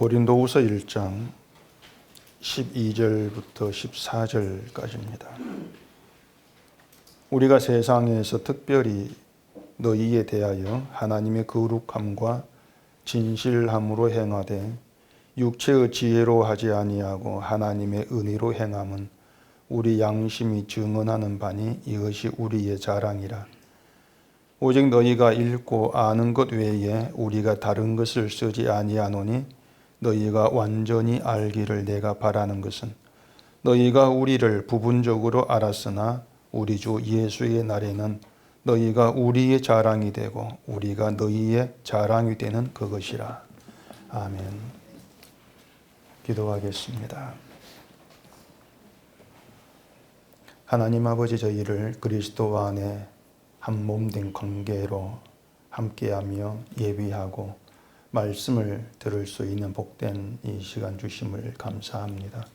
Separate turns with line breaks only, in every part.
고린도후서 1장 12절부터 14절까지입니다. 우리가 세상에서 특별히 너희에 대하여 하나님의 거룩함과 진실함으로 행하되 육체의 지혜로 하지 아니하고 하나님의 은혜로 행함은 우리 양심이 증언하는 바니 이것이 우리의 자랑이라. 오직 너희가 읽고 아는 것 외에 우리가 다른 것을 쓰지 아니하노니 너희가 완전히 알기를 내가 바라는 것은 너희가 우리를 부분적으로 알았으나 우리 주 예수의 날에는 너희가 우리의 자랑이 되고 우리가 너희의 자랑이 되는 그것이라. 아멘. 기도하겠습니다. 하나님 아버지, 저희를 그리스도 안에 한 몸 된 관계로 함께하며 예비하고 말씀을 들을 수 있는 복된 이 시간 주심을 감사합니다.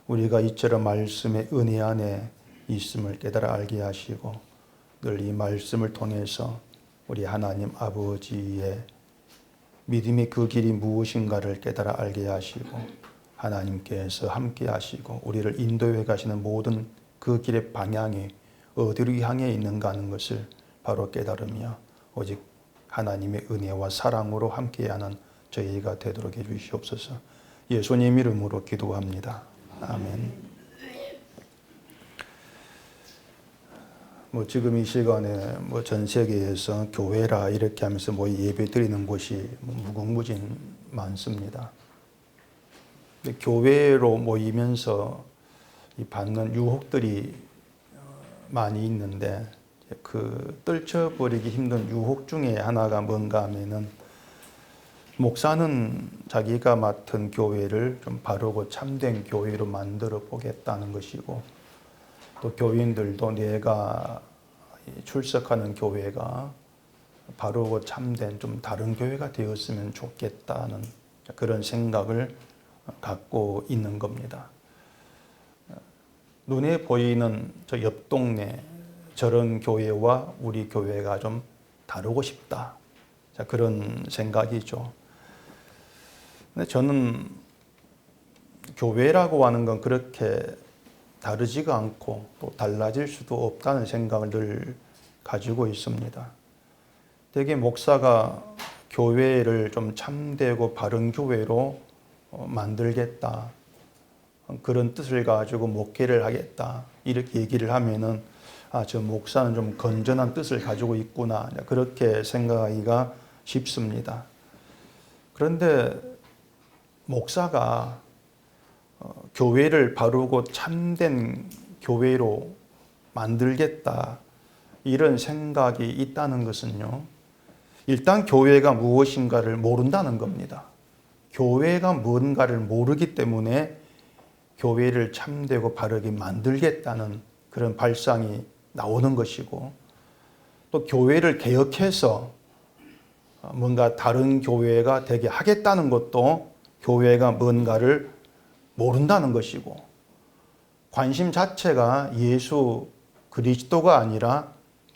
우리가 이처럼 말씀의 은혜 안에 있음을 깨달아 알게 하시고 늘 이 말씀을 통해서 우리 하나님 아버지의 믿음의 그 길이 무엇인가를 깨달아 알게 하시고 하나님께서 함께 하시고 우리를 인도해 가시는 모든 그 길의 방향이 어디로 향해 있는가 하는 것을 바로 깨달으며 오직 하나님의 은혜와 사랑으로 함께하는 저희가 되도록 해주시옵소서. 예수님 이름으로 기도합니다. 아멘. 지금 이 시간에 전 세계에서 교회라 이렇게 하면서 예배 드리는 곳이 무궁무진 많습니다. 근데 교회로 모이면서 받는 유혹들이 많이 있는데 그 떨쳐버리기 힘든 유혹 중에 하나가 뭔가 하면은 목사는 자기가 맡은 교회를 좀 바르고 참된 교회로 만들어 보겠다는 것이고 또 교인들도 내가 출석하는 교회가 바르고 참된 좀 다른 교회가 되었으면 좋겠다는 그런 생각을 갖고 있는 겁니다. 눈에 보이는 저 옆 동네 저런 교회와 우리 교회가 좀 다르고 싶다. 자, 그런 생각이죠. 근데 저는 교회라고 하는 건 그렇게 다르지가 않고 또 달라질 수도 없다는 생각을 늘 가지고 있습니다. 대개 목사가 교회를 좀 참되고 바른 교회로 만들겠다. 그런 뜻을 가지고 목회를 하겠다. 이렇게 얘기를 하면은 저 목사는 좀 건전한 뜻을 가지고 있구나. 그렇게 생각하기가 쉽습니다. 그런데 목사가 교회를 바르고 참된 교회로 만들겠다. 이런 생각이 있다는 것은요. 일단 교회가 무엇인가를 모른다는 겁니다. 교회가 뭔가를 모르기 때문에 교회를 참되고 바르게 만들겠다는 그런 발상이 나오는 것이고 또 교회를 개혁해서 뭔가 다른 교회가 되게 하겠다는 것도 교회가 뭔가를 모른다는 것이고 관심 자체가 예수 그리스도가 아니라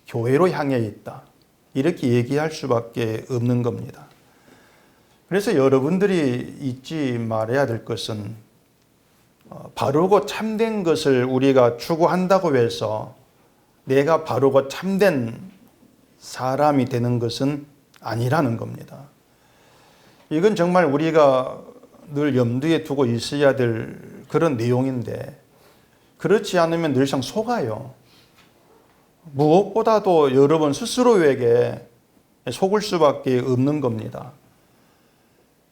교회로 향해 있다. 이렇게 얘기할 수밖에 없는 겁니다. 그래서 여러분들이 잊지 말아야 될 것은 바르고 참된 것을 우리가 추구한다고 해서 내가 바르고 참된 사람이 되는 것은 아니라는 겁니다. 이건 정말 우리가 늘 염두에 두고 있어야 될 그런 내용인데 그렇지 않으면 늘상 속아요. 무엇보다도 여러분 스스로에게 속을 수밖에 없는 겁니다.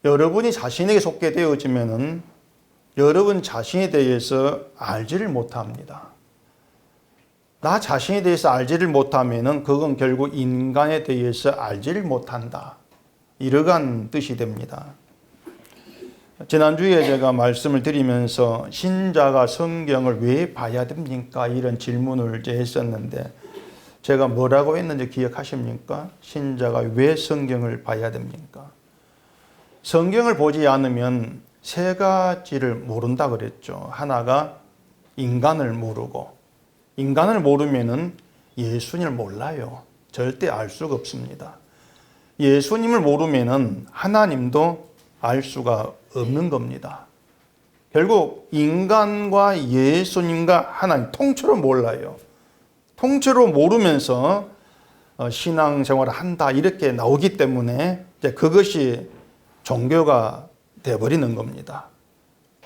여러분이 자신에게 속게 되어지면은 여러분 자신에 대해서 알지를 못합니다. 나 자신에 대해서 알지를 못하면은 그건 결국 인간에 대해서 알지를 못한다. 이러한 뜻이 됩니다. 지난주에 제가 말씀을 드리면서 신자가 성경을 왜 봐야 됩니까? 이런 질문을 했었는데 제가 뭐라고 했는지 기억하십니까? 신자가 왜 성경을 봐야 됩니까? 성경을 보지 않으면 세 가지를 모른다 그랬죠. 하나가 인간을 모르고 인간을 모르면은 예수님을 몰라요. 절대 알 수가 없습니다. 예수님을 모르면은 하나님도 알 수가 없는 겁니다. 결국 인간과 예수님과 하나님 통째로 몰라요. 통째로 모르면서 신앙생활을 한다 이렇게 나오기 때문에 이제 그것이 종교가 되어버리는 겁니다.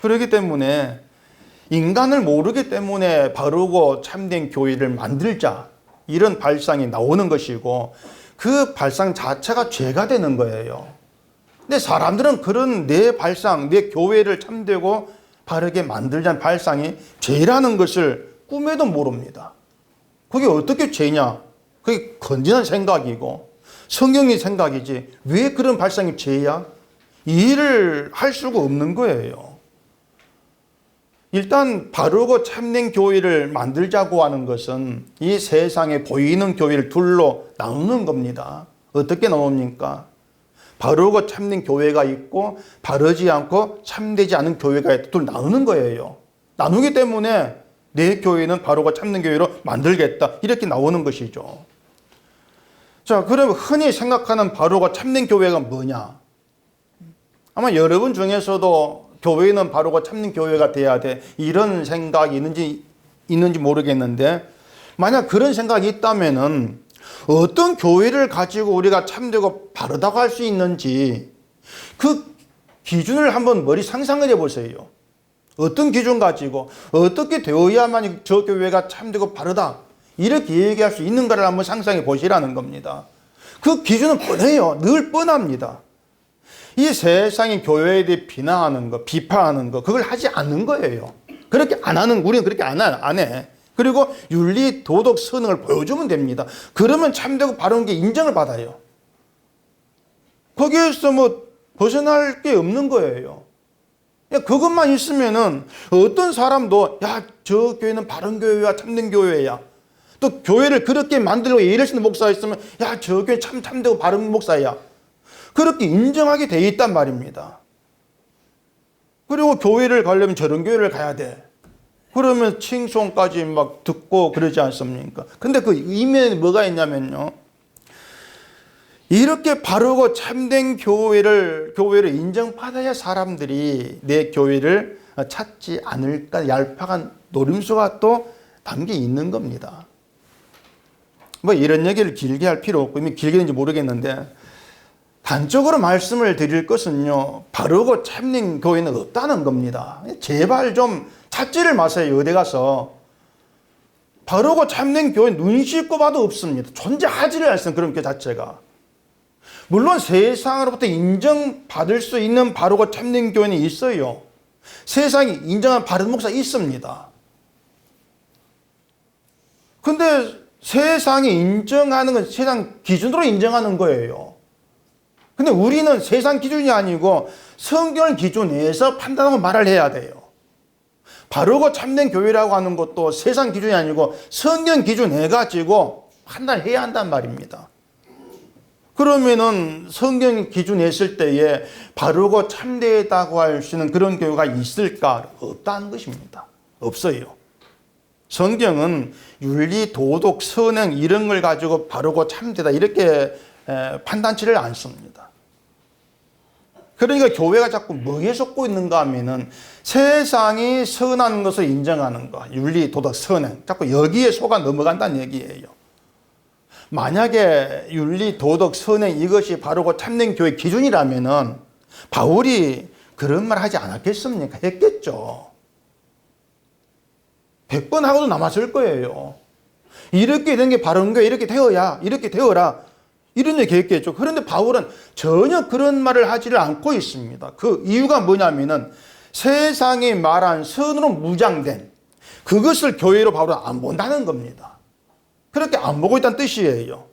그렇기 때문에 인간을 모르기 때문에 바르고 참된 교회를 만들자 이런 발상이 나오는 것이고 그 발상 자체가 죄가 되는 거예요. 근데 사람들은 그런 내 발상, 내 교회를 참되고 바르게 만들자는 발상이 죄라는 것을 꿈에도 모릅니다. 그게 어떻게 죄냐? 그게 건전한 생각이고 성경의 생각이지 왜 그런 발상이 죄야? 이해를 할 수가 없는 거예요. 일단 바르고 참된 교회를 만들자고 하는 것은 이 세상에 보이는 교회를 둘로 나누는 겁니다. 어떻게 나눕니까? 바르고 참된 교회가 있고 바르지 않고 참되지 않은 교회가 있고 둘 나누는 거예요. 나누기 때문에 내 교회는 바르고 참된 교회로 만들겠다 이렇게 나오는 것이죠. 자, 그럼 흔히 생각하는 바르고 참된 교회가 뭐냐? 아마 여러분 중에서도 교회는 바르고 참된 교회가 돼야 돼 이런 생각이 있는지 모르겠는데 만약 그런 생각이 있다면은 어떤 교회를 가지고 우리가 참되고 바르다고 할 수 있는지 그 기준을 한번 머리 상상을 해보세요. 어떤 기준 가지고 어떻게 되어야만 저 교회가 참되고 바르다 이렇게 얘기할 수 있는가를 한번 상상해 보시라는 겁니다. 그 기준은 뻔해요. 늘 뻔합니다. 이 세상이 교회에 대해 비난하는 거, 비판하는 거 그걸 하지 않는 거예요. 그렇게 안 하는 우리는 그렇게 안 해. 그리고 윤리, 도덕, 선행을 보여주면 됩니다. 그러면 참되고 바른 게 인정을 받아요. 거기에서 뭐 벗어날 게 없는 거예요. 그것만 있으면은 어떤 사람도 야, 저 교회는 바른 교회야, 참된 교회야. 또 교회를 그렇게 만들고 예를 쓰는 목사가 있으면 야, 저 교회 참되고 바른 목사야. 그렇게 인정하게 돼 있단 말입니다. 그리고 교회를 가려면 저런 교회를 가야 돼. 그러면 칭송까지 막 듣고 그러지 않습니까? 근데 그 이면에 뭐가 있냐면요. 이렇게 바르고 참된 교회를 인정받아야 사람들이 내 교회를 찾지 않을까 얄팍한 노림수가 또 담겨 있는 겁니다. 뭐 이런 얘기를 길게 할 필요 없고 이미 길게 된지 모르겠는데 단적으로 말씀을 드릴 것은요. 바르고 참된 교회는 없다는 겁니다. 제발 좀 찾지를 마세요. 어디 가서. 바르고 참된 교회 눈 씻고 봐도 없습니다. 존재하지를 않습니다. 그런 교회 자체가. 물론 세상으로부터 인정받을 수 있는 바르고 참된 교회는 있어요. 세상이 인정한 바른 목사 있습니다. 근데 세상이 인정하는 건 세상 기준으로 인정하는 거예요. 근데 우리는 세상 기준이 아니고 성경 기준에서 판단하고 말을 해야 돼요. 바르고 참된 교회라고 하는 것도 세상 기준이 아니고 성경 기준 해가지고 판단해야 한단 말입니다. 그러면은 성경 기준 했을 때에 바르고 참되다고 할 수 있는 그런 교회가 있을까? 없다는 것입니다. 없어요. 성경은 윤리, 도덕, 선행 이런 걸 가지고 바르고 참되다 이렇게 판단치를 않습니다. 그러니까 교회가 자꾸 뭐에 속고 있는가 하면은 세상이 선한 것을 인정하는 것, 윤리, 도덕, 선행 자꾸 여기에 속아 넘어간다는 얘기예요. 만약에 윤리, 도덕, 선행 이것이 바르고 참된 교회 기준이라면은 바울이 그런 말 하지 않았겠습니까? 했겠죠. 100번 하고도 남았을 거예요. 이렇게 된 게 바른 교회 이렇게 되어야 이렇게 되어라 이런 얘기 했겠죠. 그런데 바울은 전혀 그런 말을 하지를 않고 있습니다. 그 이유가 뭐냐면은 세상이 말한 선으로 무장된 그것을 교회로 바울은 안 본다는 겁니다. 그렇게 안 보고 있다는 뜻이에요.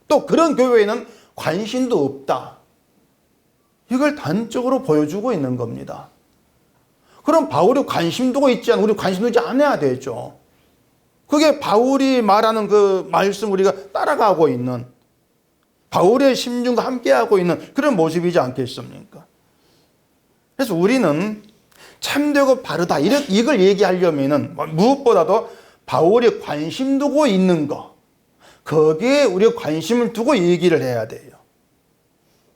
또 그런 교회에는 관심도 없다. 이걸 단적으로 보여주고 있는 겁니다. 그럼 바울이 관심 두고 있지 않으면 우리 관심 두지 않아야 되죠. 그게 바울이 말하는 그 말씀 우리가 따라가고 있는 바울의 심중과 함께하고 있는 그런 모습이지 않겠습니까? 그래서 우리는 참되고 바르다 이걸 얘기하려면은 무엇보다도 바울이 관심 두고 있는 거 거기에 우리가 관심을 두고 얘기를 해야 돼요.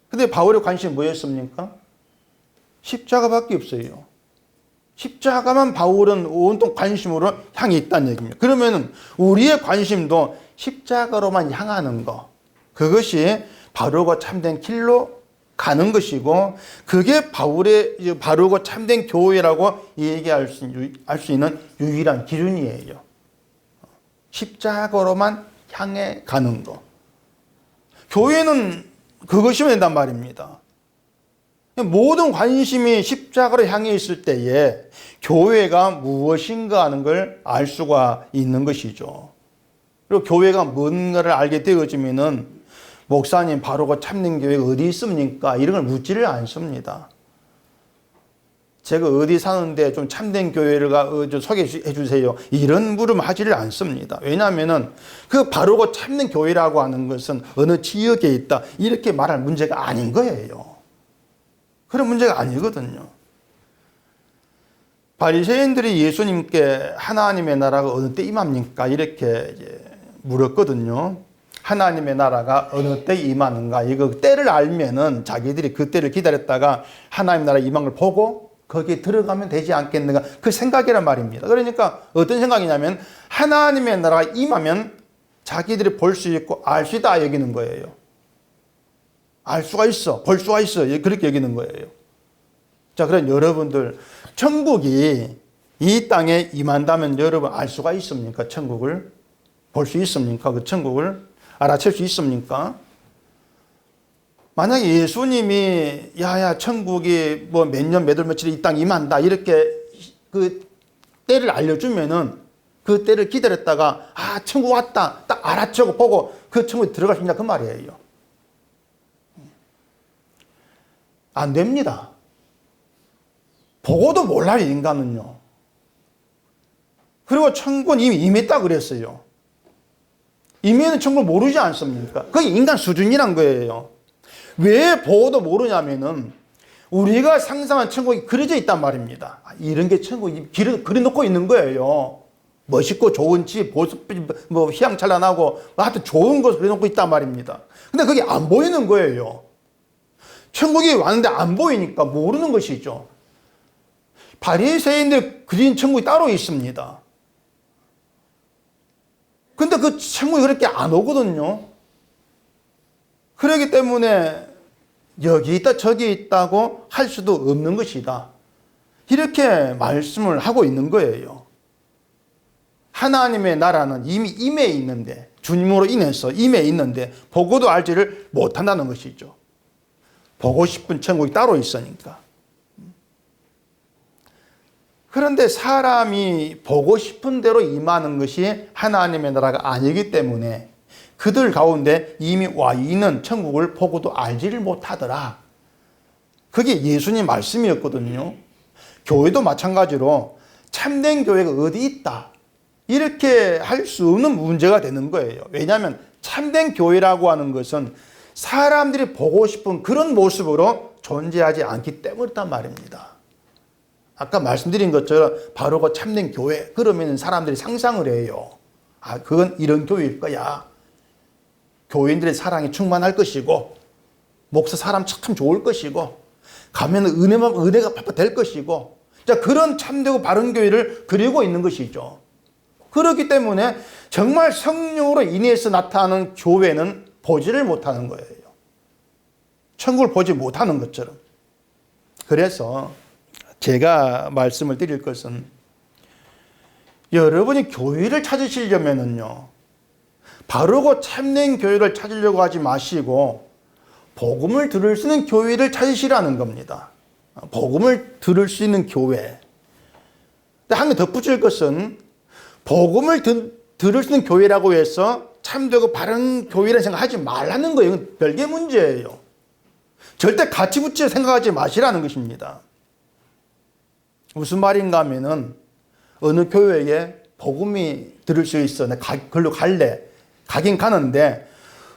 근데 바울의 관심이 뭐였습니까? 십자가밖에 없어요. 십자가만 바울은 온통 관심으로 향해 있다는 얘기입니다. 그러면 우리의 관심도 십자가로만 향하는 것, 그것이 바르고 참된 길로 가는 것이고, 그게 바울의 바르고 참된 교회라고 얘기할 수 있는 유일한 기준이에요. 십자가로만 향해 가는 것. 교회는 그것이면 된단 말입니다. 모든 관심이 십자가로 향해 있을 때에 교회가 무엇인가 하는 걸 알 수가 있는 것이죠. 그리고 교회가 뭔가를 알게 되어지면은 목사님 바르고 참된 교회가 어디 있습니까? 이런 걸 묻지를 않습니다. 제가 어디 사는데 좀 참된 교회를 좀 소개해 주세요. 이런 물음 하지를 않습니다. 왜냐하면은 그 바르고 참된 교회라고 하는 것은 어느 지역에 있다, 이렇게 말할 문제가 아닌 거예요. 그런 문제가 아니거든요. 바리새인들이 예수님께 하나님의 나라가 어느 때 임합니까? 이렇게 물었거든요. 하나님의 나라가 어느 때 임하는가? 이거 때를 알면은 자기들이 그 때를 기다렸다가 하나님 나라 임한 걸 보고 거기에 들어가면 되지 않겠는가? 그 생각이란 말입니다. 그러니까 어떤 생각이냐면 하나님의 나라가 임하면 자기들이 볼 수 있고 알 수 있다 여기는 거예요. 알 수가 있어, 볼 수가 있어, 그렇게 여기는 거예요. 자, 그럼 여러분들 천국이 이 땅에 임한다면 여러분 알 수가 있습니까? 천국을 볼 수 있습니까? 그 천국을 알아챌 수 있습니까? 만약에 예수님이 야야 천국이 뭐 몇 년 몇 월 며칠에 이 땅 임한다 이렇게 그 때를 알려주면은 그 때를 기다렸다가 아 천국 왔다 딱 알아채고 보고 그 천국에 들어갈 수 있냐 그 말이에요. 안 됩니다. 보고도 몰라요, 인간은요. 그리고 천국은 이미 임했다 그랬어요. 임에는 천국을 모르지 않습니까? 그게 인간 수준이란 거예요. 왜 보고도 모르냐면은 우리가 상상한 천국이 그려져 있단 말입니다. 이런 게 천국이 그려놓고 있는 거예요. 멋있고 좋은 집, 보습, 뭐 휘황찬란하고 하여튼 좋은 것을 그려놓고 있단 말입니다. 근데 그게 안 보이는 거예요. 천국이 왔는데 안 보이니까 모르는 것이죠. 바리새인들 그린 천국이 따로 있습니다. 근데 그 천국이 그렇게 안 오거든요. 그렇기 때문에 여기 있다 저기 있다고 할 수도 없는 것이다. 이렇게 말씀을 하고 있는 거예요. 하나님의 나라는 이미 임해 있는데, 주님으로 인해서 임해 있는데 보고도 알지를 못한다는 것이죠. 보고 싶은 천국이 따로 있으니까. 그런데 사람이 보고 싶은 대로 임하는 것이 하나님의 나라가 아니기 때문에 그들 가운데 이미 와 있는 천국을 보고도 알지를 못하더라. 그게 예수님 말씀이었거든요. 교회도 마찬가지로 참된 교회가 어디 있다, 이렇게 할 수 없는 문제가 되는 거예요. 왜냐하면 참된 교회라고 하는 것은 사람들이 보고 싶은 그런 모습으로 존재하지 않기 때문이란 말입니다. 아까 말씀드린 것처럼 바르고 참된 교회, 그러면 사람들이 상상을 해요. 아, 그건 이런 교회일 거야. 교인들의 사랑이 충만할 것이고, 목사 사람 참 좋을 것이고, 가면 은혜가 팍팍 될 것이고, 자, 그런 참되고 바른 교회를 그리고 있는 것이죠. 그렇기 때문에 정말 성령으로 인해서 나타나는 교회는 보지를 못하는 거예요. 천국을 보지 못하는 것처럼. 그래서 제가 말씀을 드릴 것은, 여러분이 교회를 찾으시려면은요, 바르고 참된 교회를 찾으려고 하지 마시고 복음을 들을 수 있는 교회를 찾으시라는 겁니다. 복음을 들을 수 있는 교회. 한 개 덧붙일 것은, 복음을 들을 수 있는 교회라고 해서 참되고 바른 교회라는 생각하지 말라는 거예요. 이건 별개 문제예요. 절대 같이 붙여 생각하지 마시라는 것입니다. 무슨 말인가 하면은, 어느 교회에 복음이 들을 수 있어. 내가 그걸로 갈래. 가긴 가는데,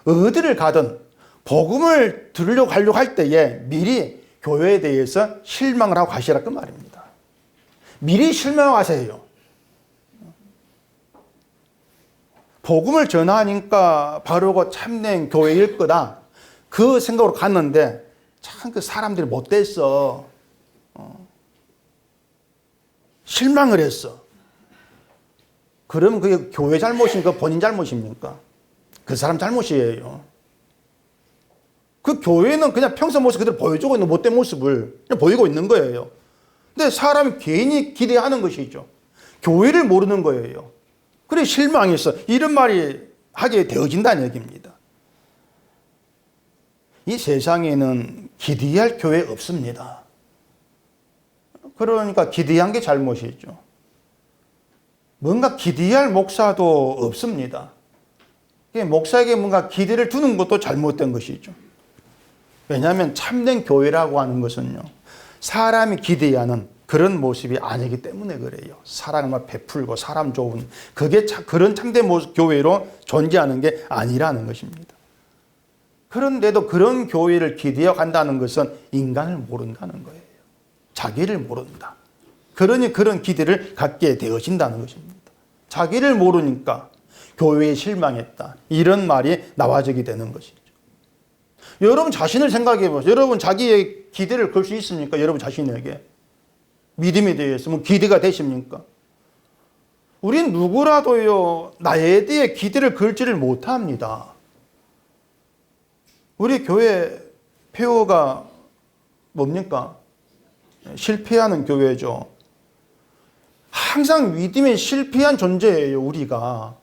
어디를 가든 복음을 들으려고 가려고 할 때에 미리 교회에 대해서 실망을 하고 가시라 그 말입니다. 미리 실망하세요. 복음을 전하니까 바르고 참된 교회일 거다, 그 생각으로 갔는데 참 그 사람들이 못됐어. 실망을 했어. 그러면 그게 교회 잘못입니까? 본인 잘못입니까? 그 사람 잘못이에요. 그 교회는 그냥 평소 모습 그대로 보여주고 있는 못된 모습을 그냥 보이고 있는 거예요. 근데 사람이 괜히 기대하는 것이죠. 교회를 모르는 거예요. 그래 실망했어. 이런 말이 하게 되어진다는 얘기입니다. 이 세상에는 기대할 교회 없습니다. 그러니까 기대한 게 잘못이죠. 뭔가 기대할 목사도 없습니다. 목사에게 뭔가 기대를 두는 것도 잘못된 것이죠. 왜냐하면 참된 교회라고 하는 것은요, 사람이 기대하는 그런 모습이 아니기 때문에 그래요. 사랑을 베풀고 사람 좋은 그게 그런 참된 모습 교회로 존재하는 게 아니라는 것입니다. 그런데도 그런 교회를 기대해 간다는 것은 인간을 모른다는 거예요. 자기를 모른다. 그러니 그런 기대를 갖게 되어진다는 것입니다. 자기를 모르니까 교회에 실망했다. 이런 말이 나와지게 되는 것이죠. 여러분 자신을 생각해 보세요. 여러분 자기의 기대를 걸 수 있습니까? 여러분 자신에게. 믿음에 대해서 뭐 기대가 되십니까? 우린 누구라도요, 나에 대해 기대를 걸지를 못합니다. 우리 교회 폐허가 뭡니까? 실패하는 교회죠. 항상 믿음에 실패한 존재예요, 우리가.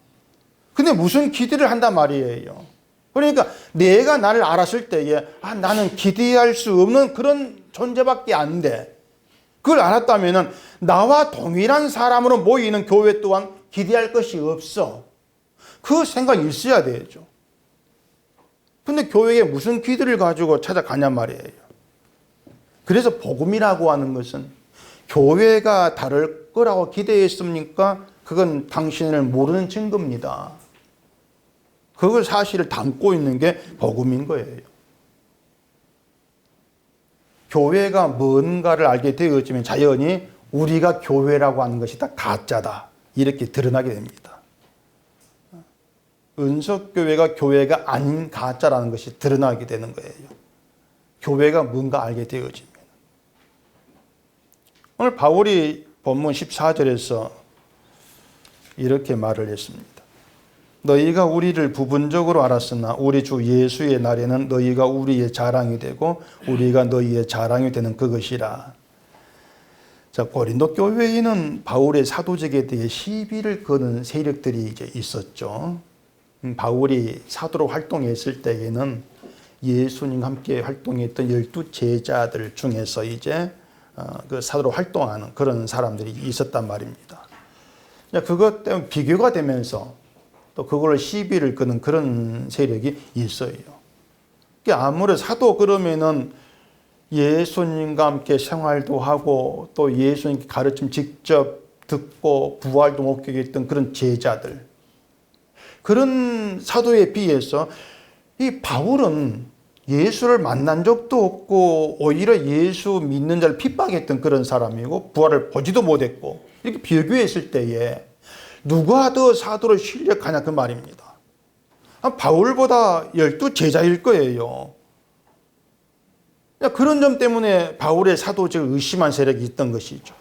근데 무슨 기대를 한단 말이에요. 그러니까 내가 나를 알았을 때에 나는 기대할 수 없는 그런 존재밖에 안 돼. 그걸 알았다면 나와 동일한 사람으로 모이는 교회 또한 기대할 것이 없어. 그 생각이 있어야 되죠. 근데 교회에 무슨 기대를 가지고 찾아가냔 말이에요. 그래서 복음이라고 하는 것은 교회가 다를 거라고 기대했습니까? 그건 당신을 모르는 증거입니다. 그걸 사실을 담고 있는 게 복음인 거예요. 교회가 뭔가를 알게 되어지면 자연히 우리가 교회라고 하는 것이 다 가짜다. 이렇게 드러나게 됩니다. 은석교회가 교회가 아닌 가짜라는 것이 드러나게 되는 거예요. 교회가 뭔가 알게 되어지면. 오늘 바울이 본문 14절에서 이렇게 말을 했습니다. 너희가 우리를 부분적으로 알았으나 우리 주 예수의 날에는 너희가 우리의 자랑이 되고 우리가 너희의 자랑이 되는 그것이라. 자, 고린도 교회에는 바울의 사도직에 대해 시비를 거는 세력들이 이제 있었죠. 바울이 사도로 활동했을 때에는 예수님과 함께 활동했던 12 제자들 중에서 이제 그 사도로 활동하는 그런 사람들이 있었단 말입니다. 그것 때문에 비교가 되면서 또 그걸 시비를 거는 그런 세력이 있어요. 아무래도 사도 그러면은 예수님과 함께 생활도 하고 또 예수님께 가르침 직접 듣고 부활도 목격했던 그런 제자들, 그런 사도에 비해서 이 바울은 예수를 만난 적도 없고 오히려 예수 믿는 자를 핍박했던 그런 사람이고 부활을 보지도 못했고, 이렇게 비교했을 때에 누가 더 사도를 신뢰하냐 그 말입니다. 바울보다 12 제자일 거예요. 그런 점 때문에 바울의 사도직을 의심한 세력이 있던 것이죠.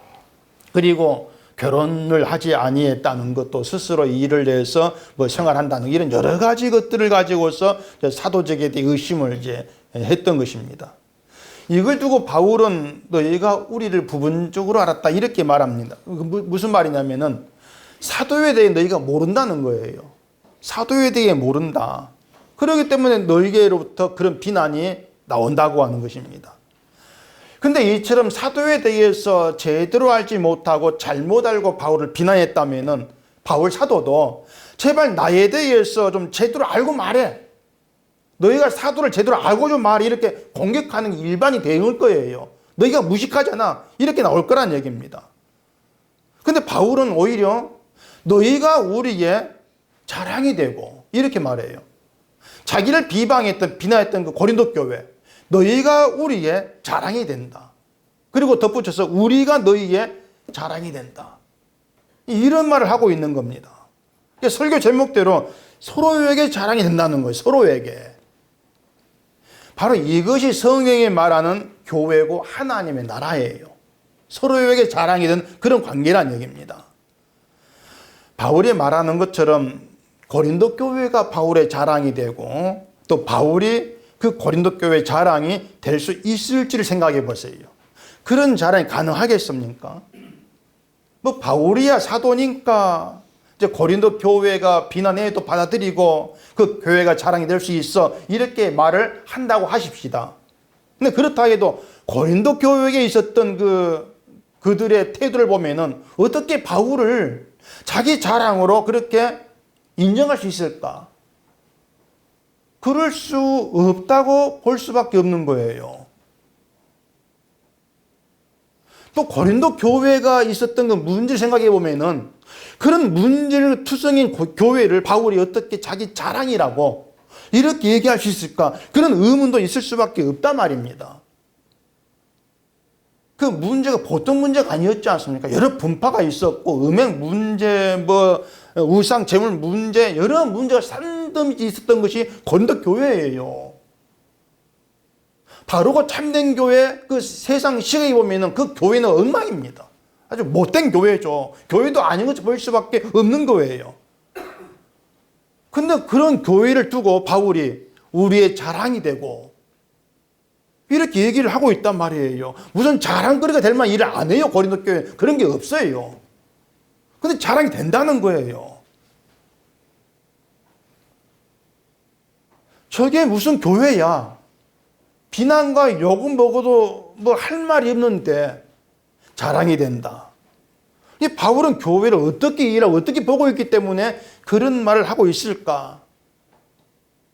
그리고 결혼을 하지 아니했다는 것도 스스로 일을 내서 뭐 생활한다는 이런 여러 가지 것들을 가지고서 사도직에 대해 의심을 이제 했던 것입니다. 이걸 두고 바울은 너희가 우리를 부분적으로 알았다 이렇게 말합니다. 무슨 말이냐면은 사도에 대해 너희가 모른다는 거예요. 사도에 대해 모른다. 그렇기 때문에 너희에게로부터 그런 비난이 나온다고 하는 것입니다. 근데 이처럼 사도에 대해서 제대로 알지 못하고 잘못 알고 바울을 비난했다면은 바울 사도도 제발 나에 대해서 좀 제대로 알고 말해. 너희가 사도를 제대로 알고 좀 말해. 이렇게 공격하는 게 일반이 되는 거예요. 너희가 무식하잖아. 이렇게 나올 거란 얘기입니다. 근데 바울은 오히려 너희가 우리의 자랑이 되고 이렇게 말해요. 자기를 비난했던 그 고린도 교회, 너희가 우리의 자랑이 된다. 그리고 덧붙여서 우리가 너희의 자랑이 된다. 이런 말을 하고 있는 겁니다. 설교 제목대로 서로에게 자랑이 된다는 거예요. 서로에게. 바로 이것이 성경이 말하는 교회고 하나님의 나라예요. 서로에게 자랑이 된 그런 관계란 얘기입니다. 바울이 말하는 것처럼 고린도 교회가 바울의 자랑이 되고 또 바울이 그 고린도 교회의 자랑이 될 수 있을지를 생각해 보세요. 그런 자랑이 가능하겠습니까? 뭐 바울이야 사도니까 이제 고린도 교회가 비난해도 받아들이고 그 교회가 자랑이 될 수 있어 이렇게 말을 한다고 하십시다. 근데 그렇다 해도 고린도 교회에 있었던 그들의 태도를 보면은 어떻게 바울을 자기 자랑으로 그렇게 인정할 수 있을까? 그럴 수 없다고 볼 수밖에 없는 거예요. 또 고린도 교회가 있었던 그 문제를 생각해 보면은 그런 문제를 투성인 교회를 바울이 어떻게 자기 자랑이라고 이렇게 얘기할 수 있을까? 그런 의문도 있을 수밖에 없단 말입니다. 그 문제가 보통 문제가 아니었지 않습니까? 여러 분파가 있었고 음행 문제, 우상 재물 문제, 여러 문제가 산더미지 있었던 것이 고린도 교회예요. 바르고 참된 교회, 그 세상 시각에 보면은 그 교회는 엉망입니다. 아주 못된 교회죠. 교회도 아닌 것처럼 보일 수밖에 없는 거예요. 근데 그런 교회를 두고 바울이 우리의 자랑이 되고 이렇게 얘기를 하고 있단 말이에요. 무슨 자랑거리가 될 만한 일을 안 해요. 고린도 교회 그런 게 없어요. 근데 자랑이 된다는 거예요. 저게 무슨 교회야. 비난과 욕은 먹어도 뭐 할 말이 없는데 자랑이 된다. 이 바울은 교회를 어떻게 일하고 어떻게 보고 있기 때문에 그런 말을 하고 있을까?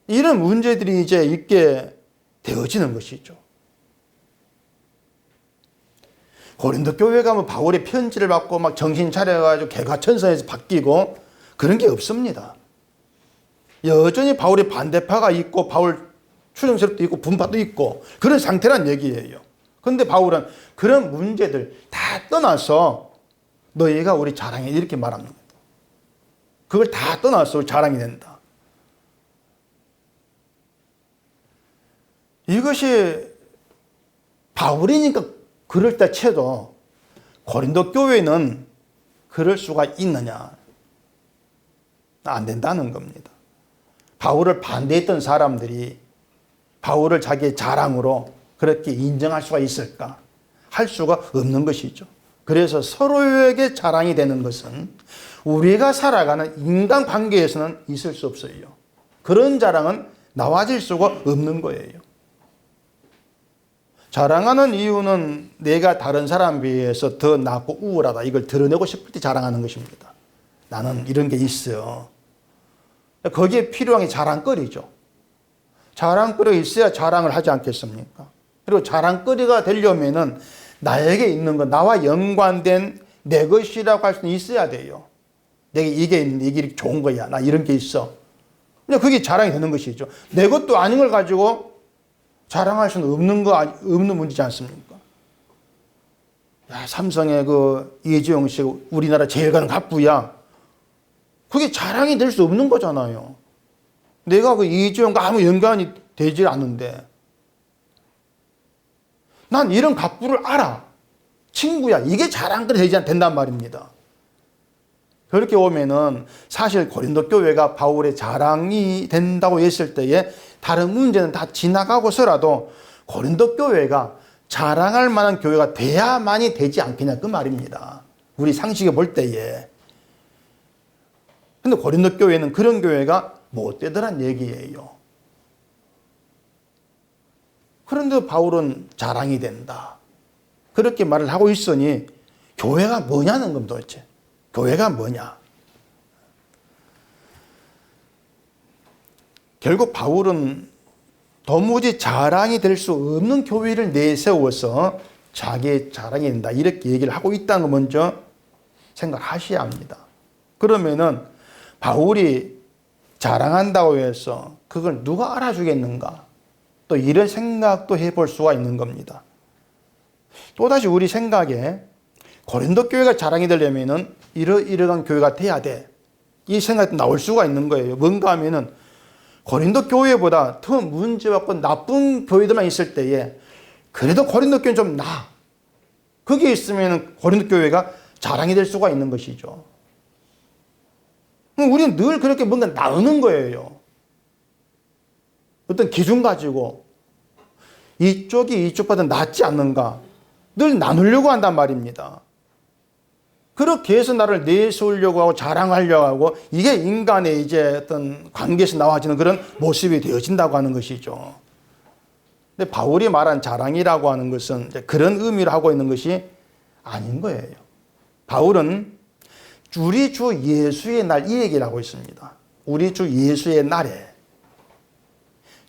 이런 문제들이 이제 있게 되어지는 것이죠. 고린도 교회 가면 바울의 편지를 받고 막 정신 차려가지고 개과천선해서 바뀌고 그런 게 없습니다. 여전히 바울의 반대파가 있고 바울 추정세력도 있고 분파도 있고 그런 상태란 얘기예요. 그런데 바울은 그런 문제들 다 떠나서 너희가 우리 자랑해 이렇게 말합니다. 그걸 다 떠나서 자랑이 된다. 이것이 바울이니까 그럴 때 쳐도 고린도 교회는 그럴 수가 있느냐? 안 된다는 겁니다. 바울을 반대했던 사람들이 바울을 자기의 자랑으로 그렇게 인정할 수가 있을까? 할 수가 없는 것이죠. 그래서 서로에게 자랑이 되는 것은 우리가 살아가는 인간관계에서는 있을 수 없어요. 그런 자랑은 나와질 수가 없는 거예요. 자랑하는 이유는 내가 다른 사람에 비해서 더 낫고 우월하다. 이걸 드러내고 싶을 때 자랑하는 것입니다. 나는 이런 게 있어요. 거기에 필요한 게 자랑거리죠. 자랑거리가 있어야 자랑을 하지 않겠습니까? 그리고 자랑거리가 되려면은 나에게 있는 것, 나와 연관된 내 것이라고 할 수는 있어야 돼요. 내게 이게 있는데 이게 좋은 거야. 나 이런 게 있어. 근데 그게 자랑이 되는 것이죠. 내 것도 아닌 걸 가지고 자랑할 수는 없는 문제지 않습니까? 야, 삼성의 그 이재용 씨 우리나라 제일 가는 갑부야. 그게 자랑이 될 수 없는 거잖아요. 내가 그 이재용과 아무 연관이 되지 않는데 난 이런 갑부를 알아. 친구야. 이게 자랑거리 되지 않는단 말입니다. 그렇게 오면은 사실 고린도 교회가 바울의 자랑이 된다고 했을 때에 다른 문제는 다 지나가고서라도 고린도 교회가 자랑할 만한 교회가 돼야만이 되지 않겠냐 그 말입니다. 우리 상식에 볼 때에. 근데 고린도 교회는 그런 교회가 못 되더란 얘기예요. 그런데 바울은 자랑이 된다. 그렇게 말을 하고 있으니 교회가 뭐냐는 겁니다. 도대체. 교회가 뭐냐. 결국 바울은 도무지 자랑이 될 수 없는 교회를 내세워서 자기의 자랑이 된다. 이렇게 얘기를 하고 있다는 거 먼저 생각하셔야 합니다. 그러면은 바울이 자랑한다고 해서 그걸 누가 알아주겠는가? 또 이런 생각도 해볼 수가 있는 겁니다. 또다시 우리 생각에 고린도 교회가 자랑이 되려면은 이러한 교회가 돼야 돼. 이 생각이 나올 수가 있는 거예요. 뭔가 하면은 고린도 교회보다 더 문제받고 나쁜 교회들만 있을 때에 그래도 고린도 교회는 좀 나아. 거기에 있으면 고린도 교회가 자랑이 될 수가 있는 것이죠. 우리는 늘 그렇게 뭔가 나누는 거예요. 어떤 기준 가지고 이쪽이 이쪽보다 낫지 않는가 늘 나누려고 한단 말입니다. 그렇게 해서 나를 내세우려고 하고 자랑하려고 하고 이게 인간의 이제 어떤 관계에서 나와지는 그런 모습이 되어진다고 하는 것이죠. 근데 바울이 말한 자랑이라고 하는 것은 그런 의미로 하고 있는 것이 아닌 거예요. 바울은 우리 주 예수의 날 이 얘기를 하고 있습니다. 우리 주 예수의 날에.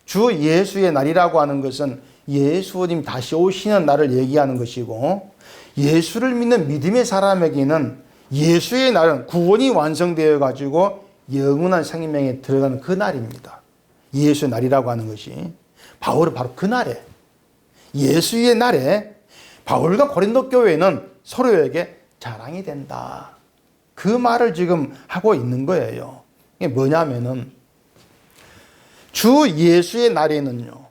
주 예수의 날이라고 하는 것은 예수님 다시 오시는 날을 얘기하는 것이고, 예수를 믿는 믿음의 사람에게는 예수의 날은 구원이 완성되어 가지고 영원한 생명에 들어가는 그 날입니다. 예수의 날이라고 하는 것이. 바울은 바로 그 날에, 예수의 날에 바울과 고린도 교회는 서로에게 자랑이 된다. 그 말을 지금 하고 있는 거예요. 이게 뭐냐면은 주 예수의 날에는요,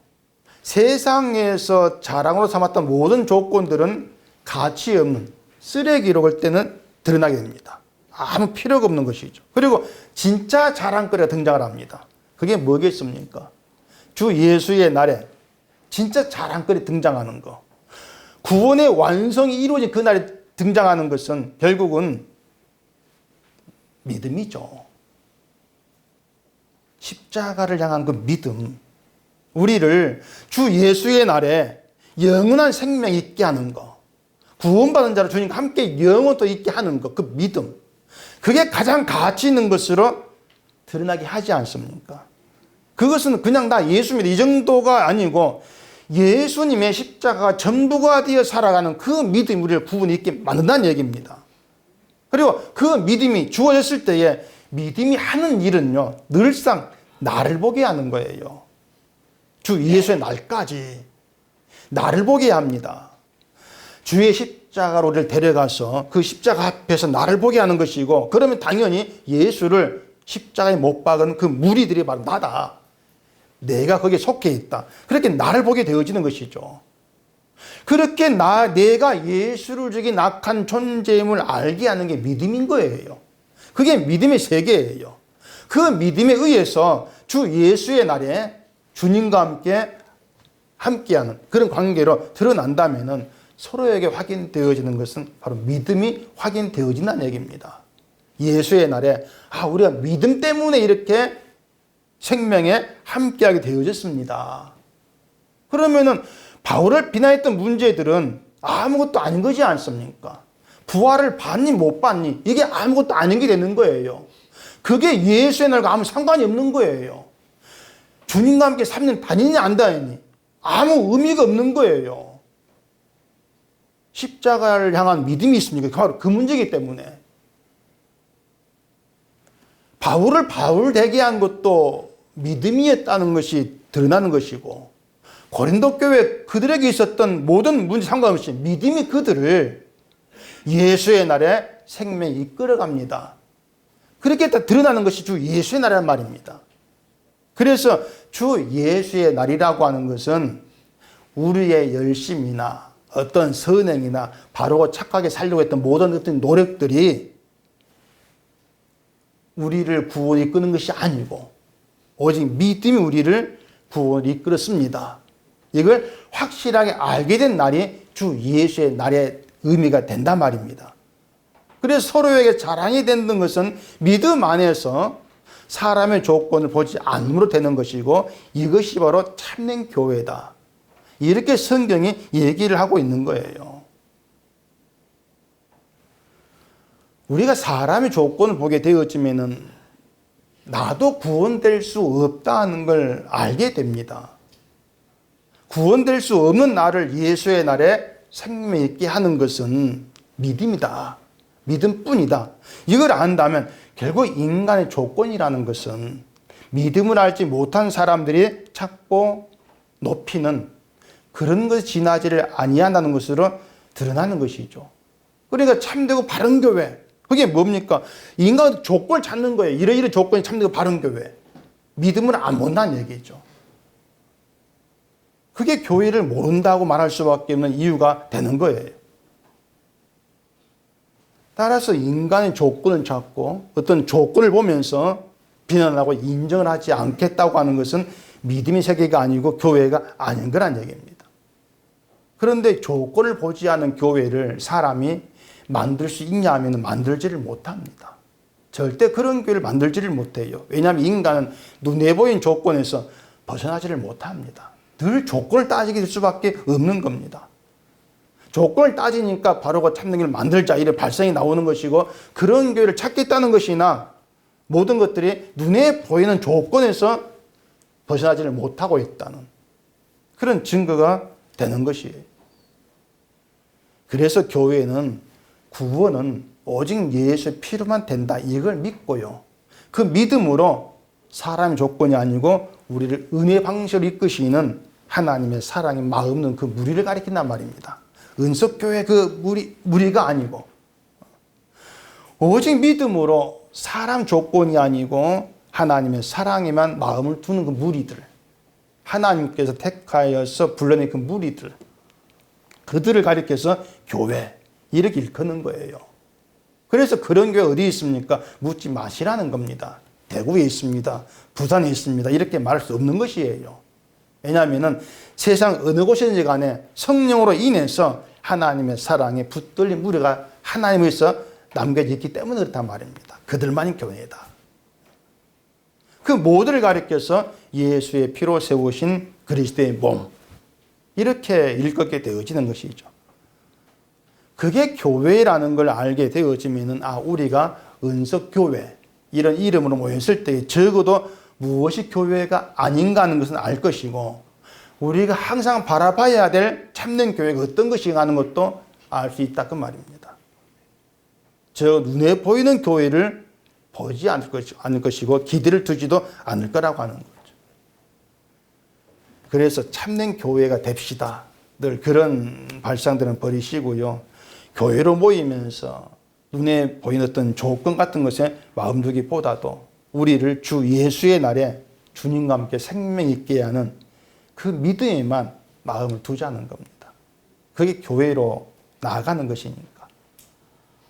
세상에서 자랑으로 삼았던 모든 조건들은 가치 없는 쓰레기로 볼 때는 드러나게 됩니다. 아무 필요가 없는 것이죠. 그리고 진짜 자랑거리가 등장을 합니다. 그게 뭐겠습니까? 주 예수의 날에 진짜 자랑거리 등장하는 거. 구원의 완성이 이루어진 그 날에 등장하는 것은 결국은 믿음이죠. 십자가를 향한 그 믿음. 우리를 주 예수의 날에 영원한 생명 있게 하는 거. 구원받은 자로 주님과 함께 영원토록 있게 하는 것. 그 믿음. 그게 가장 가치 있는 것으로 드러나게 하지 않습니까? 그것은 그냥 나 예수 믿어 이 정도가 아니고 예수님의 십자가가 전부가 되어 살아가는 그 믿음이 우리를 구원 있게 만든다는 얘기입니다. 그리고 그 믿음이 주어졌을 때에 믿음이 하는 일은요, 늘상 나를 보게 하는 거예요. 주 예수의 날까지 나를 보게 합니다. 주의 십자가로 우리를 데려가서 그 십자가 앞에서 나를 보게 하는 것이고, 그러면 당연히 예수를 십자가에 못 박은 그 무리들이 바로 나다. 내가 거기에 속해 있다. 그렇게 나를 보게 되어지는 것이죠. 그렇게 내가 예수를 죽인 악한 존재임을 알게 하는 게 믿음인 거예요. 그게 믿음의 세계예요. 그 믿음에 의해서 주 예수의 날에 주님과 함께하는 그런 관계로 드러난다면은 서로에게 확인되어지는 것은 바로 믿음이 확인되어진다는 얘기입니다. 예수의 날에 우리가 믿음 때문에 이렇게 생명에 함께하게 되어졌습니다. 그러면은 바울을 비난했던 문제들은 아무것도 아닌 거지 않습니까? 부활을 받니 못 받니 이게 아무것도 아닌 게 되는 거예요. 그게 예수의 날과 아무 상관이 없는 거예요. 주님과 함께 3년 다니냐 안 다니니 아무 의미가 없는 거예요. 십자가를 향한 믿음이 있습니까? 바로 그 문제이기 때문에. 바울을 바울 되게 한 것도 믿음이었다는 것이 드러나는 것이고, 고린도 교회 그들에게 있었던 모든 문제 상관없이 믿음이 그들을 예수의 날에 생명에 이끌어갑니다. 그렇게 드러나는 것이 주 예수의 날이란 말입니다. 그래서 주 예수의 날이라고 하는 것은 우리의 열심이나 어떤 선행이나 바르고 착하게 살려고 했던 모든 어떤 노력들이 우리를 구원에 이끄는 것이 아니고 오직 믿음이 우리를 구원에 이끌었습니다. 이걸 확실하게 알게 된 날이 주 예수의 날의 의미가 된단 말입니다. 그래서 서로에게 자랑이 되는 것은 믿음 안에서 사람의 조건을 보지 않음으로 되는 것이고, 이것이 바로 참된 교회다. 이렇게 성경이 얘기를 하고 있는 거예요. 우리가 사람의 조건을 보게 되어지면은 나도 구원될 수 없다는 걸 알게 됩니다. 구원될 수 없는 나를 예수의 날에 생명 있게 하는 것은 믿음이다. 믿음뿐이다. 이걸 안다면 결국 인간의 조건이라는 것은 믿음을 알지 못한 사람들이 찾고 높이는 그런 것이 지나지를 아니한다는 것으로 드러나는 것이죠. 그러니까 참되고 바른 교회, 그게 뭡니까? 인간 조건을 찾는 거예요. 이러이러 조건이 참되고 바른 교회. 믿음을 안 본다는 얘기죠. 그게 교회를 모른다고 말할 수밖에 없는 이유가 되는 거예요. 따라서 인간의 조건을 찾고 어떤 조건을 보면서 비난하고 인정을 하지 않겠다고 하는 것은 믿음의 세계가 아니고 교회가 아닌 거란 얘기입니다. 그런데 조건을 보지 않은 교회를 사람이 만들 수 있냐 하면 만들지를 못합니다. 절대 그런 교회를 만들지를 못해요. 왜냐하면 인간은 눈에 보이는 조건에서 벗어나지를 못합니다. 늘 조건을 따지게 될 수밖에 없는 겁니다. 조건을 따지니까 바로 그 참는 길을 만들자 이런 발상이 나오는 것이고, 그런 교회를 찾겠다는 것이나 모든 것들이 눈에 보이는 조건에서 벗어나지를 못하고 있다는 그런 증거가 되는 것이에요. 그래서 교회는 구원은 오직 예수의 피로만 된다, 이걸 믿고요. 그 믿음으로 사람의 조건이 아니고 우리를 은혜 방식으로 이끄시는 하나님의 사랑의 마음은 그 무리를 가리킨단 말입니다. 은석교회 그 무리가 아니고 오직 믿음으로 사람 조건이 아니고 하나님의 사랑에만 마음을 두는 그 무리들, 하나님께서 택하여서 불러낸 그 무리들, 그들을 가리켜서 교회 이렇게 일컫는 거예요. 그래서 그런 교회 어디 있습니까? 묻지 마시라는 겁니다. 대구에 있습니다. 부산에 있습니다. 이렇게 말할 수 없는 것이에요. 왜냐하면 세상 어느 곳이든지 간에 성령으로 인해서 하나님의 사랑에 붙들린 무리가 하나님에서 남겨져 있기 때문에 그렇단 말입니다. 그들만이 교회다. 그 모두를 가리켜서 예수의 피로 세우신 그리스도의 몸, 이렇게 일컫게 되어지는 것이죠. 그게 교회라는 걸 알게 되어지면 우리가 은석교회 이런 이름으로 모였을 때 적어도 무엇이 교회가 아닌가 하는 것은 알 것이고, 우리가 항상 바라봐야 될 참된 교회가 어떤 것인가 하는 것도 알 수 있다 그 말입니다. 저 눈에 보이는 교회를 보지 않을 것이고 기대를 두지도 않을 거라고 하는 거죠. 그래서 참된 교회가 됩시다. 늘 그런 발상들은 버리시고요. 교회로 모이면서 눈에 보이는 어떤 조건 같은 것에 마음 두기보다도 우리를 주 예수의 날에 주님과 함께 생명 있게 하는 그 믿음에만 마음을 두자는 겁니다. 그게 교회로 나아가는 것이니까.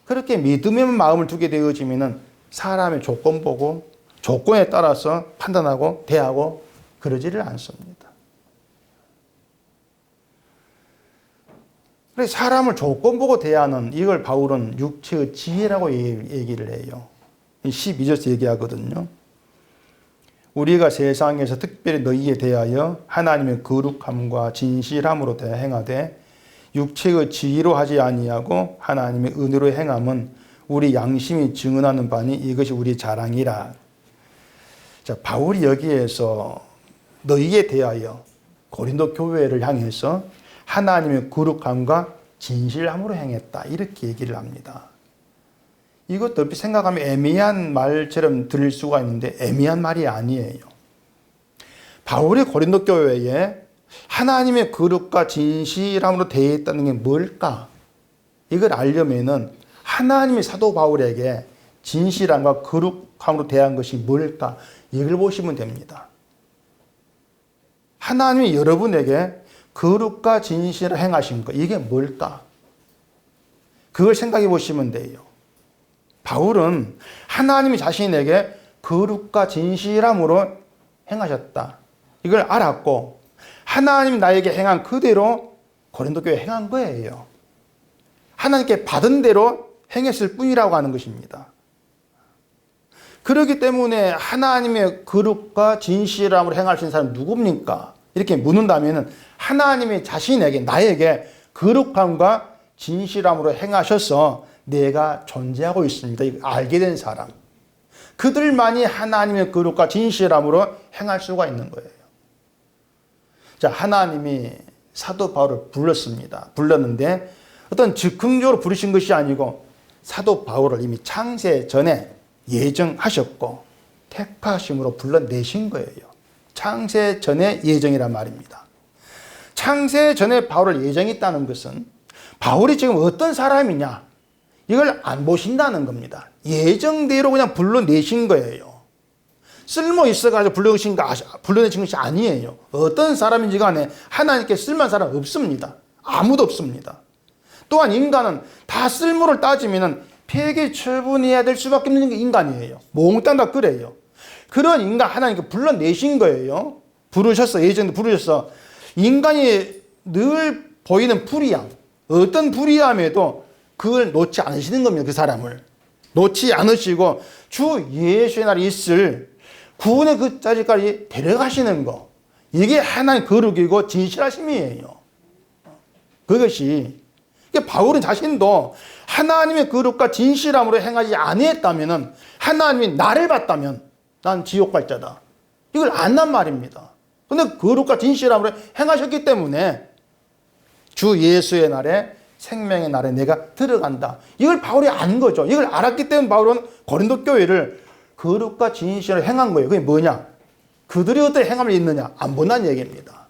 그렇게 믿음에만 마음을 두게 되어지면 사람의 조건 보고 조건에 따라서 판단하고 대하고 그러지를 않습니다. 그래서 사람을 조건 보고 대하는 이걸 바울은 육체의 지혜라고 얘기를 해요. 12절에서 얘기하거든요. 우리가 세상에서 특별히 너희에 대하여 하나님의 거룩함과 진실함으로 행하되 육체의 지혜로 하지 아니하고 하나님의 은혜로 행함은 우리 양심이 증언하는 바니 이것이 우리 자랑이라. 자, 바울이 여기에서 너희에 대하여 고린도 교회를 향해서 하나님의 거룩함과 진실함으로 행했다, 이렇게 얘기를 합니다. 이것도 얼핏 생각하면 애매한 말처럼 들릴 수가 있는데 애매한 말이 아니에요. 바울이 고린도 교회에 하나님의 거룩과 진실함으로 대했다는 게 뭘까? 이걸 알려면은 하나님의 사도 바울에게 진실함과 거룩함으로 대한 것이 뭘까? 이걸 보시면 됩니다. 하나님이 여러분에게 거룩과 진실을 행하신 것, 이게 뭘까? 그걸 생각해 보시면 돼요. 바울은 하나님이 자신에게 거룩과 진실함으로 행하셨다, 이걸 알았고 하나님이 나에게 행한 그대로 고린도 교회에 행한 거예요. 하나님께 받은 대로 행했을 뿐이라고 하는 것입니다. 그렇기 때문에 하나님의 거룩과 진실함으로 행할 수 있는 사람은 누굽니까? 이렇게 묻는다면 하나님이 자신에게, 나에게 거룩함과 진실함으로 행하셔서 내가 존재하고 있습니다, 이거 알게 된 사람, 그들만이 하나님의 거룩과 진실함으로 행할 수가 있는 거예요. 자, 하나님이 사도 바울을 불렀습니다. 불렀는데 어떤 즉흥적으로 부르신 것이 아니고 사도 바울을 이미 창세 전에 예정하셨고 택하심으로 불러내신 거예요. 창세 전에 예정이란 말입니다. 창세 전에 바울을 예정했다는 것은 바울이 지금 어떤 사람이냐, 이걸 안 보신다는 겁니다. 예정대로 그냥 불러내신 거예요. 쓸모 있어가지고 불러내신 것이 아니에요. 어떤 사람인지 간에 하나님께 쓸만한 사람 없습니다. 아무도 없습니다. 또한 인간은 다 쓸모를 따지면 폐기 처분해야 될 수밖에 없는 게 인간이에요. 몽땅 다 그래요. 그런 인간 하나님께 불러내신 거예요. 부르셨어. 예전에 부르셨어. 인간이 늘 보이는 불의함, 어떤 불의함에도 그걸 놓지 않으시는 겁니다. 그 사람을 놓지 않으시고 주 예수의 날에 있을 구원의 그 자리까지 데려가시는 거, 이게 하나님 거룩이고 진실하심이에요. 그것이 바울은 자신도 하나님의 거룩과 진실함으로 행하지 아니했다면, 하나님이 나를 봤다면 난 지옥 갈 자다, 이걸 안단 말입니다. 그런데 거룩과 진실함으로 행하셨기 때문에 주 예수의 날에, 생명의 날에 내가 들어간다, 이걸 바울이 안 거죠. 이걸 알았기 때문에 바울은 고린도 교회를 거룩과 진실을 행한 거예요. 그게 뭐냐? 그들이 어떤 행함을 있느냐? 안 못난 얘기입니다.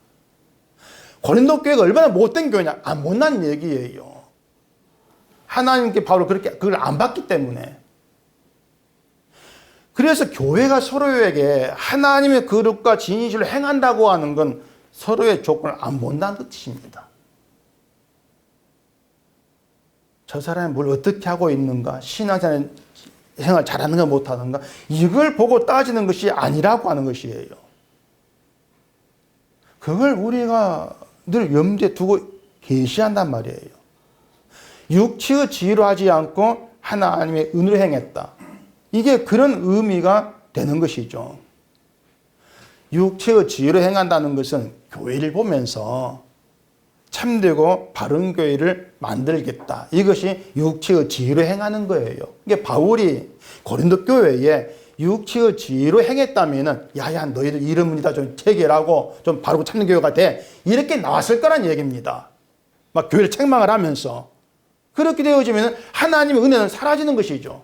고린도 교회가 얼마나 못된 교회냐? 안 못난 얘기예요. 하나님께 바로 그렇게 그걸 안 받기 때문에. 그래서 교회가 서로에게 하나님의 거룩과 진실을 행한다고 하는 건 서로의 조건을 안 본다는 뜻입니다. 저 사람이 뭘 어떻게 하고 있는가, 신앙생활 잘하는가 못하는가, 이걸 보고 따지는 것이 아니라고 하는 것이에요. 그걸 우리가 늘 염두에 두고 계시한단 말이에요. 육체의 지혜로 하지 않고 하나님의 은혜로 행했다, 이게 그런 의미가 되는 것이죠. 육체의 지혜로 행한다는 것은 교회를 보면서 참되고 바른 교회를 만들겠다, 이것이 육체의 지혜로 행하는 거예요. 이게 바울이 고린도 교회에 육체의 지혜로 행했다면, 야야 너희들 이름이다 좀 체결하고 좀 바르고 참는 교회가 돼, 이렇게 나왔을 거란 얘기입니다. 막 교회를 책망을 하면서. 그렇게 되어지면 하나님의 은혜는 사라지는 것이죠.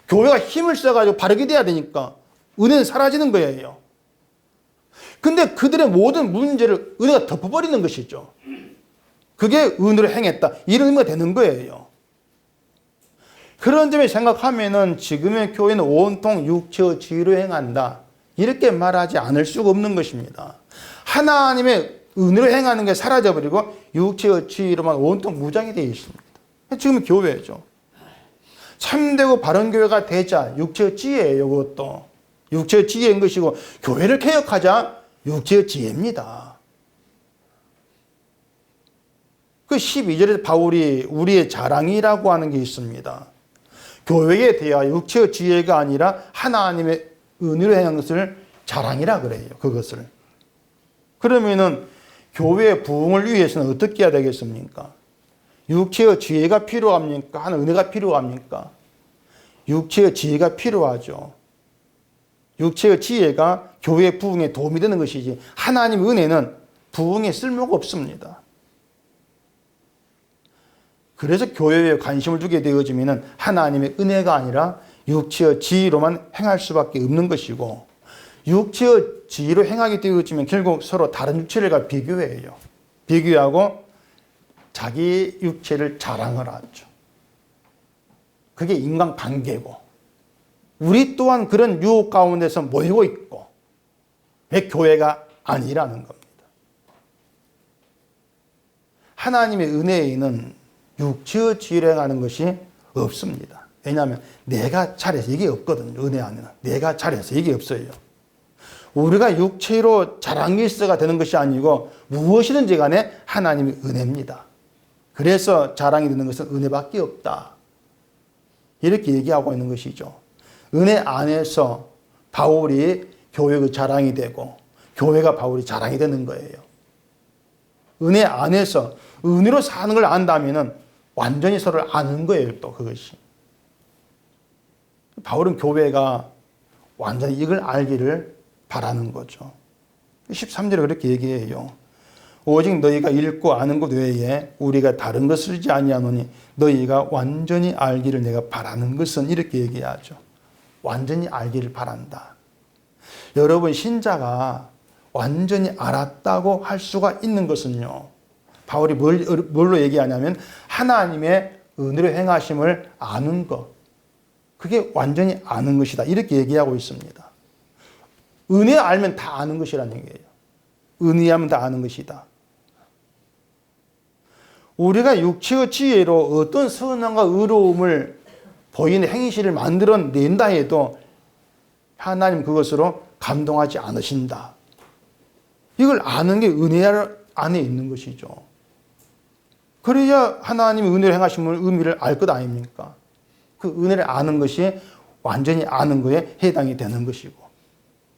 교회가 힘을 써가지고 바르게 돼야 되니까 은혜는 사라지는 거예요. 근데 그들의 모든 문제를 은혜가 덮어버리는 것이죠. 그게 은혜로 행했다, 이런 의미가 되는 거예요. 그런 점에 생각하면은 지금의 교회는 온통 육체의 지혜로 행한다, 이렇게 말하지 않을 수가 없는 것입니다. 하나님의 은혜로 행하는 게 사라져버리고 육체의 지혜로만 온통 무장이 되어 있습니다. 지금 교회죠. 참되고 바른 교회가 되자, 육체의 지혜예요. 그것도 육체의 지혜인 것이고, 교회를 개혁하자, 육체의 지혜입니다. 그 12절에 바울이 우리의 자랑이라고 하는 게 있습니다. 교회에 대하여 육체의 지혜가 아니라 하나님의 은혜로 행한 것을 자랑이라 그래요. 그것을. 그러면은 교회의 부흥을 위해서는 어떻게 해야 되겠습니까? 육체의 지혜가 필요합니까? 하는 은혜가 필요합니까? 육체의 지혜가 필요하죠. 육체의 지혜가 교회의 부흥에 도움이 되는 것이지, 하나님의 은혜는 부흥에 쓸모가 없습니다. 그래서 교회에 관심을 두게 되어지면 하나님의 은혜가 아니라 육체의 지혜로만 행할 수밖에 없는 것이고, 육체의 지혜로 행하게 되어지면 결국 서로 다른 육체들과 비교해요. 비교하고 자기 육체를 자랑을 하죠. 그게 인간관계고, 우리 또한 그런 유혹 가운데서 모이고 있고, 왜 교회가 아니라는 겁니다. 하나님의 은혜에는 육체의 지혜로 행하는 것이 없습니다. 왜냐하면 내가 잘해서 이게 없거든요. 은혜 안에는 내가 잘해서 이게 없어요. 우리가 육체로 자랑일서가 되는 것이 아니고 무엇이든지 간에 하나님의 은혜입니다. 그래서 자랑이 되는 것은 은혜밖에 없다, 이렇게 얘기하고 있는 것이죠. 은혜 안에서 바울이 교회의 자랑이 되고, 교회가 바울이 자랑이 되는 거예요. 은혜 안에서 은혜로 사는 걸 안다면 완전히 서로를 아는 거예요. 또 그것이. 바울은 교회가 완전히 이걸 알기를 바라는 거죠. 13절에 그렇게 얘기해요. 오직 너희가 읽고 아는 것 외에 우리가 다른 것을 쓰지 아니하노니 너희가 완전히 알기를 내가 바라는 것은, 이렇게 얘기하죠. 완전히 알기를 바란다. 여러분, 신자가 완전히 알았다고 할 수가 있는 것은요, 바울이 뭘로 얘기하냐면 하나님의 은혜로 행하심을 아는 것, 그게 완전히 아는 것이다, 이렇게 얘기하고 있습니다. 은혜 알면 다 아는 것이라는 얘기예요. 은혜하면 다 아는 것이다. 우리가 육체의 지혜로 어떤 선함과 의로움을 보이는 행실을 만들어낸다 해도 하나님 그것으로 감동하지 않으신다. 이걸 아는 게 은혜 안에 있는 것이죠. 그래야 하나님의 은혜를 행하신 의미를 알 것 아닙니까? 그 은혜를 아는 것이 완전히 아는 것에 해당이 되는 것이고,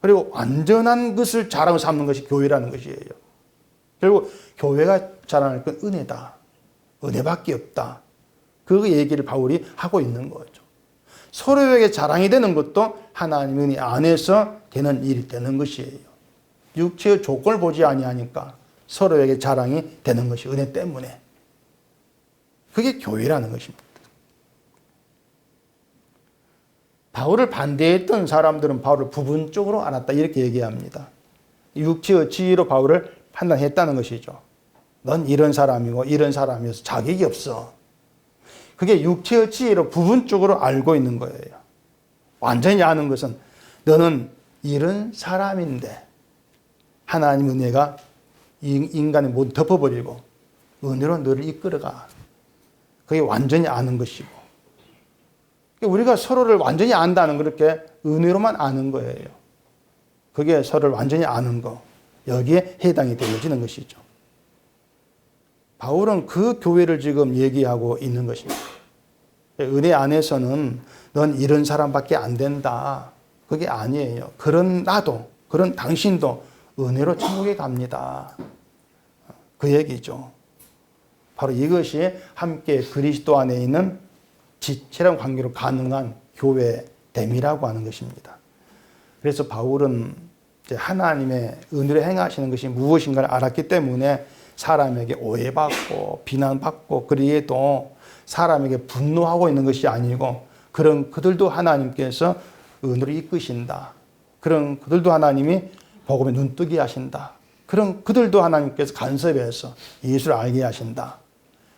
그리고 완전한 것을 자랑으로 삼는 것이 교회라는 것이에요. 결국 교회가 자랑할 건 은혜다. 은혜밖에 없다. 그 얘기를 바울이 하고 있는 거죠. 서로에게 자랑이 되는 것도 하나님의 은혜 안에서 되는 일이 되는 것이에요. 육체의 조건을 보지 아니하니까 서로에게 자랑이 되는 것이 은혜 때문에. 그게 교회라는 것입니다. 바울을 반대했던 사람들은 바울을 부분적으로 알았다 이렇게 얘기합니다. 육체의 지혜로 바울을 판단했다는 것이죠. 넌 이런 사람이고 이런 사람이어서 자격이 없어. 그게 육체의 지혜로 부분적으로 알고 있는 거예요. 완전히 아는 것은 너는 이런 사람인데 하나님 은혜가 인간의 모두 덮어버리고 은혜로 너를 이끌어가. 그게 완전히 아는 것이고, 우리가 서로를 완전히 안다는 그렇게 은혜로만 아는 거예요. 그게 서로를 완전히 아는 거, 여기에 해당이 되어지는 것이죠. 바울은 그 교회를 지금 얘기하고 있는 것입니다. 은혜 안에서는 넌 이런 사람밖에 안 된다. 그게 아니에요. 그런 나도, 그런 당신도 은혜로 천국에 갑니다. 그 얘기죠. 바로 이것이 함께 그리스도 안에 있는 지체랑 관계로 가능한 교회됨이라고 하는 것입니다. 그래서 바울은 이제 하나님의 은혜로 행하시는 것이 무엇인가를 알았기 때문에 사람에게 오해받고 비난받고 그리해도 사람에게 분노하고 있는 것이 아니고 그런 그들도 하나님께서 은혜로 이끄신다. 그런 그들도 하나님이 복음에 눈뜨게 하신다. 그런 그들도 하나님께서 간섭해서 예수를 알게 하신다.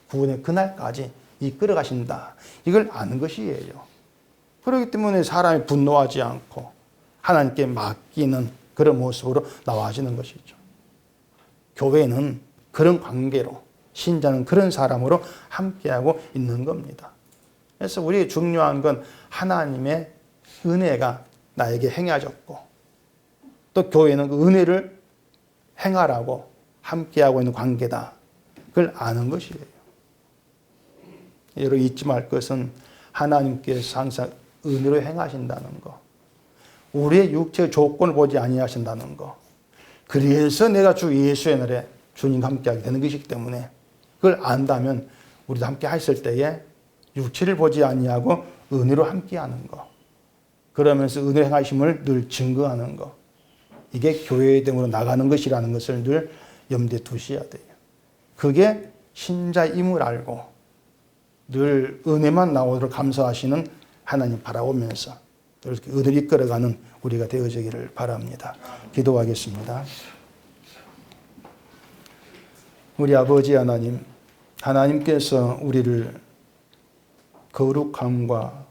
구원의 그날까지 이끌어 가신다. 이걸 아는 것이에요. 그렇기 때문에 사람이 분노하지 않고 하나님께 맡기는 그런 모습으로 나와지는 것이죠. 교회는 그런 관계로, 신자는 그런 사람으로 함께하고 있는 겁니다. 그래서 우리에게 중요한 건 하나님의 은혜가 나에게 행하셨고 또 교회는 그 은혜를 행하라고 함께하고 있는 관계다. 그걸 아는 것이에요. 여러분 잊지 말 것은 하나님께서 항상 은혜로 행하신다는 거. 우리의 육체의 조건을 보지 아니하신다는 거. 그래서 내가 주 예수의 날에 주님과 함께하게 되는 것이기 때문에 그걸 안다면 우리도 함께 했을 때에 육체를 보지 아니하고 은혜로 함께하는 거. 그러면서 은혜 행하심을 늘 증거하는 거. 이게 교회의 됨으로 나가는 것이라는 것을 늘 염두에 두셔야 돼요. 그게 신자임을 알고 늘 은혜만 나오도록 감사하시는 하나님 바라보면서 이렇게 은혜를 이끌어가는 우리가 되어지기를 바랍니다. 기도하겠습니다. 우리 아버지 하나님, 하나님께서 우리를 거룩함과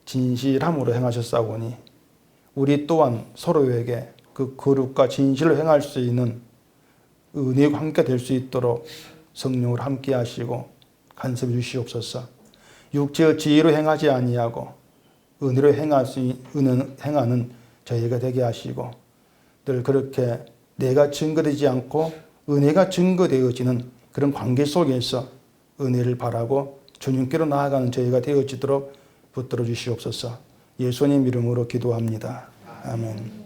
진실함으로 행하셨사오니 우리 또한 서로에게 그 거룩과 진실을 행할 수 있는 은혜와 함께 될 수 있도록 성령을 함께 하시고 간섭해 주시옵소서. 육체의 지혜로 행하지 아니하고 은혜로 행하는 저희가 되게 하시고 늘 그렇게 내가 증거되지 않고 은혜가 증거되어지는 그런 관계 속에서 은혜를 바라고 주님께로 나아가는 저희가 되어지도록 붙들어 주시옵소서. 예수님 이름으로 기도합니다. 아멘.